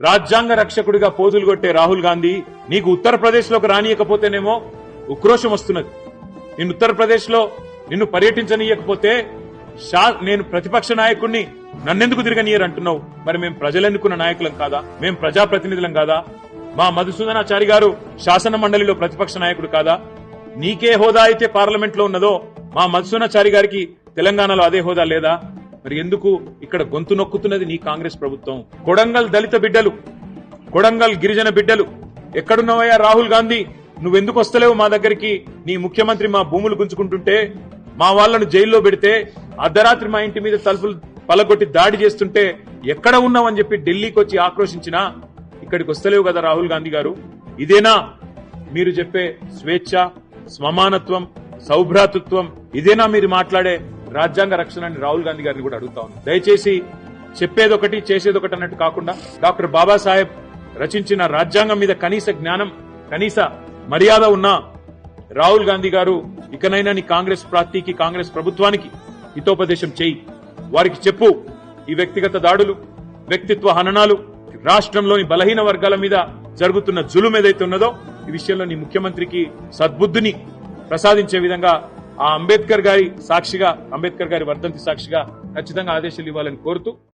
రాజ్యాంగ రక్షకుడిగా పోజులు కొట్టే రాహుల్ గాంధీ నీకు ఉత్తరప్రదేశ్ లోకి రానియకపోతేనేమో ఉక్రోషం వస్తున్నది. నిన్ను ఉత్తరప్రదేశ్ లో నిన్ను పర్యటించనీయకపోతే నేను ప్రతిపక్ష నాయకుడిని నన్నెందుకు తిరగనీయరు అంటున్నావు. మరి మేము ప్రజలెన్నుకున్న నాయకులం కాదా? మేము ప్రజాప్రతినిధులం కాదా? మా మధుసూదనాచారి గారు శాసన మండలిలో ప్రతిపక్ష నాయకుడు కాదా? నీకే హోదా అయితే పార్లమెంట్ లో ఉన్నదో మా మధుసూదనాచారి గారికి తెలంగాణలో అదే హోదా లేదా? మరి ఎందుకు ఇక్కడ గొంతు నొక్కుతున్నది నీ కాంగ్రెస్ ప్రభుత్వం? కొడంగల్ దళిత బిడ్డలు, కొడంగల్ గిరిజన బిడ్డలు ఎక్కడున్నావయ్యా రాహుల్ గాంధీ? నువ్వెందుకు వస్తలేవు మా దగ్గరికి? నీ ముఖ్యమంత్రి మా భూములు గుంజుకుంటుంటే, మా వాళ్లను జైల్లో పెడితే, అర్ధరాత్రి మా ఇంటి మీద తలుపులు పలగొట్టి దాడి చేస్తుంటే ఎక్కడ ఉన్నావని చెప్పి ఢిల్లీకి వచ్చి ఆక్రోశించినా ఇక్కడికి వస్తలేవు కదా రాహుల్ గాంధీ గారు? ఇదేనా మీరు చెప్పే స్వేచ్ఛ, సమానత్వం, సౌభ్రాతృత్వం? ఇదేనా మీరు మాట్లాడే రాజ్యాంగ రక్షణ అని రాహుల్ గాంధీ గారిని కూడా అడుగుతా ఉన్నాను. దయచేసి చెప్పేదొకటి చేసేదొకటి అన్నట్టు కాకుండా డాక్టర్ బాబాసాహెబ్ రచించిన రాజ్యాంగం మీద కనీస జ్ఞానం, కనీస మర్యాద ఉన్న రాహుల్ గాంధీ గారు ఇకనైనా నీ కాంగ్రెస్ పార్టీకి, కాంగ్రెస్ ప్రభుత్వానికి హితోపదేశం చేయి. వారికి చెప్పు, ఈ వ్యక్తిగత దాడులు, వ్యక్తిత్వ హననాలు, రాష్ట్రంలోని బలహీన వర్గాల మీద జరుగుతున్న జులుం ఏదైతే ఉన్నదో ఈ విషయంలో నీ ముఖ్యమంత్రికి సద్బుద్ధిని ప్రసాదించే విధంగా ఆ అంబేద్కర్ గారి సాక్షిగా, అంబేద్కర్ గారి వర్ధంతి సాక్షిగా ఖచ్చితంగా ఆదేశాలు ఇవ్వాలని కోరుతూ